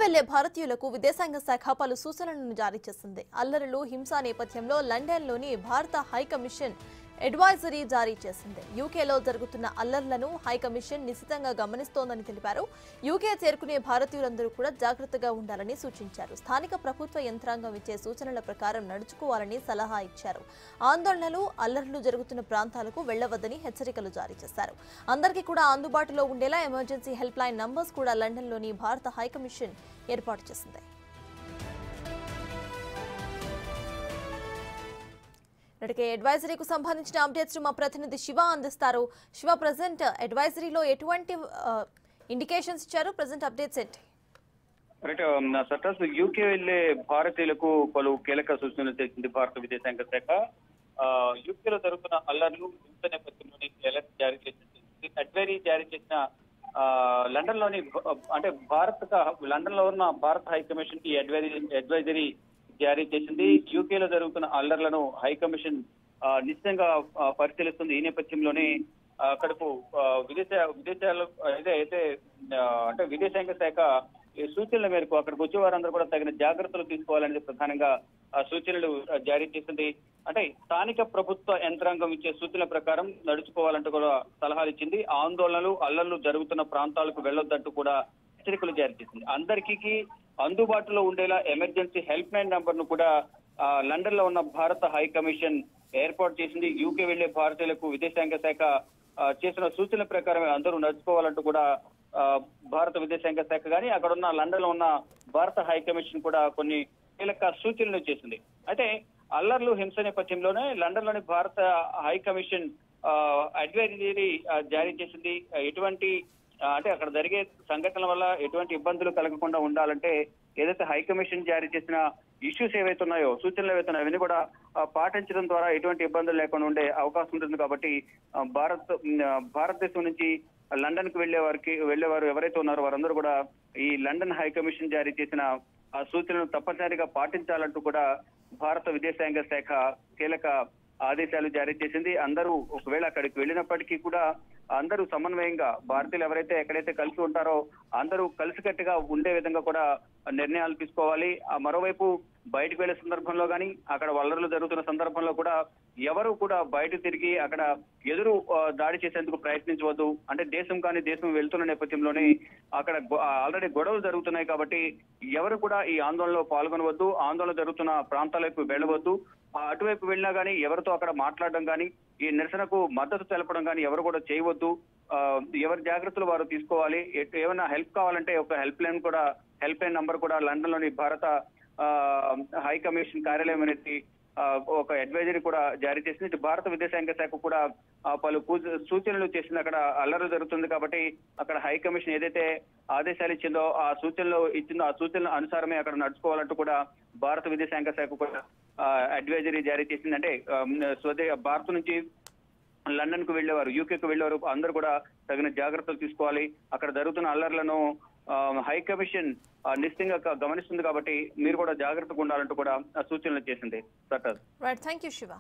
వెళ్లే భారతీయులకు విదేశాంగ శాఖ పలు సూచనలను జారీ చేసింది. అల్లర్లు, హింస నేపథ్యంలో లండన్లోని భారత హై కమిషన్ అడ్వైజరీ జారీ చేసింది. యూకేలో జరుగుతున్న అల్లర్లను హై కమిషన్ నిశితంగా గమనిస్తోందని తెలిపారు. యూకే చేరుకునే భారతీయులందరూ కూడా జాగ్రత్తగా ఉండాలని సూచించారు. స్థానిక ప్రభుత్వ యంత్రాంగం ఇచ్చే సూచనల ప్రకారం నడుచుకోవాలని సలహా ఇచ్చారు. ఆందోళనలు, అల్లర్లు జరుగుతున్న ప్రాంతాలకు వెళ్లవద్దని హెచ్చరికలు జారీ చేశారు. అందరికీ కూడా అందుబాటులో ఉండేలా ఎమర్జెన్సీ హెల్ప్ లైన్ నంబర్స్ కూడా లండన్లోని భారత హై కమిషన్ ఏర్పాటు చేసింది. ఇప్పటికే అడ్వైజరీకి సంబంధించిన అప్డేట్స్ మా ప్రతినిధి శివ అందిస్తారు. శివ, ప్రెజెంట్ అడ్వైజరీలో ఎటువంటి ఇండికేషన్స్ ఇచ్చారు? ప్రెజెంట్ అప్డేట్స్ ఏంటి? యూకే వెళ్లే భారతీయులకు పలు కీలక సూచనలు చేసింది భారత విదేశాంగ శాఖ. యూకేలో జరుగుతున్న అల్లర్లు, హింస నేపథ్యంలోని అలర్ట్ జారీ చేసింది. అడ్వైజరీ జారీ చేసిన లండన్ లోని లండన్ లో ఉన్న భారత హై కమిషన్ కి అడ్వైజరీ జారీ చేసింది. యూకేలో జరుగుతున్న అల్లర్లను హై కమిషన్ నిశ్చితంగా పరిశీలిస్తుంది. ఈ నేపథ్యంలోనే అక్కడకు విదేశాలు విదేశాంగ శాఖ సూచనల మేరకు అక్కడికి వచ్చే వారందరూ కూడా తగిన జాగ్రత్తలు తీసుకోవాలనేది ప్రధానంగా సూచనలు జారీ చేసింది. అంటే స్థానిక ప్రభుత్వ యంత్రాంగం ఇచ్చే సూచనల ప్రకారం నడుచుకోవాలంటూ కూడా సలహాలు ఇచ్చింది. ఆందోళనలు, అల్లర్లు జరుగుతున్న ప్రాంతాలకు వెళ్లొద్దంటూ కూడా హెచ్చరికలు జారీ చేసింది. అందరికీ అందుబాటులో ఉండేలా ఎమర్జెన్సీ హెల్ప్ లైన్ నంబర్ ను కూడా లండన్ లో ఉన్న భారత హై కమిషన్ ఏర్పాటు చేసింది. యూకే వెళ్లే భారతీయులకు విదేశాంగ శాఖ చేసిన సూచనల ప్రకారం అందరూ నడుచుకోవాలంటూ కూడా భారత విదేశాంగ శాఖ గాని అక్కడ ఉన్న లండన్ లో ఉన్న భారత హై కమిషన్ కూడా కొన్ని కీలక సూచనలు చేసింది. అయితే అల్లర్లు, హింస నేపథ్యంలోనే లండన్ లోని భారత హై కమిషన్ అడ్వైజరీ జారీ చేసింది. ఎటువంటి అక్కడ జరిగే సంఘటనల వల్ల ఎటువంటి ఇబ్బందులు కలగకుండా ఉండాలంటే ఏదైతే హై కమిషన్ జారీ చేసిన ఇష్యూస్ ఏవైతే ఉన్నాయో, సూచనలు ఏవైతే ఉన్నాయో అవన్నీ కూడా పాటించడం ద్వారా ఎటువంటి ఇబ్బందులు లేకుండా ఉండే అవకాశం ఉంటుంది. కాబట్టి భారతదేశం నుంచి లండన్ కు వెళ్లేవారు ఎవరైతే ఉన్నారో వారందరూ కూడా ఈ లండన్ హై కమిషన్ జారీ చేసిన ఆ సూచనలను తప్పనిసరిగా పాటించాలంటూ కూడా భారత విదేశాంగ శాఖ కీలక ఆదేశాలు జారీ చేసింది. అందరూ ఒకవేళ అక్కడికి వెళ్ళినప్పటికీ కూడా అందరూ సమన్వయంగా భారతీయులు ఎవరైతే ఎక్కడైతే కలిసి ఉంటారో అందరూ కలిసికట్టుగా ఉండే విధంగా కూడా నిర్ణయాలు తీసుకోవాలి. మరోవైపు బయటకు వెళ్లే సందర్భంలో కానీ అక్కడ అల్లర్లు జరుగుతున్న సందర్భంలో కూడా ఎవరు కూడా బయట తిరిగి అక్కడ ఎదురు దాడి చేసేందుకు ప్రయత్నించవద్దు. అంటే దేశం వెళ్తున్న నేపథ్యంలోనే అక్కడ ఆల్రెడీ గొడవలు జరుగుతున్నాయి కాబట్టి ఎవరు కూడా ఈ ఆందోళనలో పాల్గొనవద్దు. ఆందోళన జరుగుతున్న ప్రాంతాలకు వెళ్లవద్దు. అటువైపు వెళ్ళినా కానీ ఎవరితో అక్కడ మాట్లాడడం కానీ, ఈ నిరసనకు మద్దతు తెలపడం కానీ ఎవరు కూడా చేయవద్దు. ఎవరి జాగ్రత్తలు వారు తీసుకోవాలి. ఏమైనా హెల్ప్ కావాలంటే ఒక హెల్ప్ లైన్ నంబర్ కూడా లండన్ లోని భారత హై కమిషన్ కార్యాలయం అనేది ఒక అడ్వైజరీ కూడా జారీ చేసింది. భారత విదేశాంగ శాఖ కూడా పలు సూచనలు చేసింది. అక్కడ అల్లర్లు జరుగుతుంది కాబట్టి అక్కడ హై కమిషన్ ఏదైతే ఆదేశాలు ఇచ్చిందో ఆ సూచనల అనుసారమే అక్కడ నడుచుకోవాలంటూ కూడా భారత విదేశాంగ శాఖ కూడా అడ్వైజరీ జారీ చేసింది. అంటే భారత్ నుంచి లండన్ కు వెళ్లేవారు, యూకేకు వెళ్లేవారు అందరూ కూడా తగిన జాగ్రత్తలు తీసుకోవాలి. అక్కడ జరుగుతున్న అల్లర్లను హై కమిషన్ నిశ్చితంగా గమనిస్తుంది కాబట్టి మీరు కూడా జాగ్రత్తగా ఉండాలంటూ కూడా సూచనలు చేసింది. Right, thank you Shiva.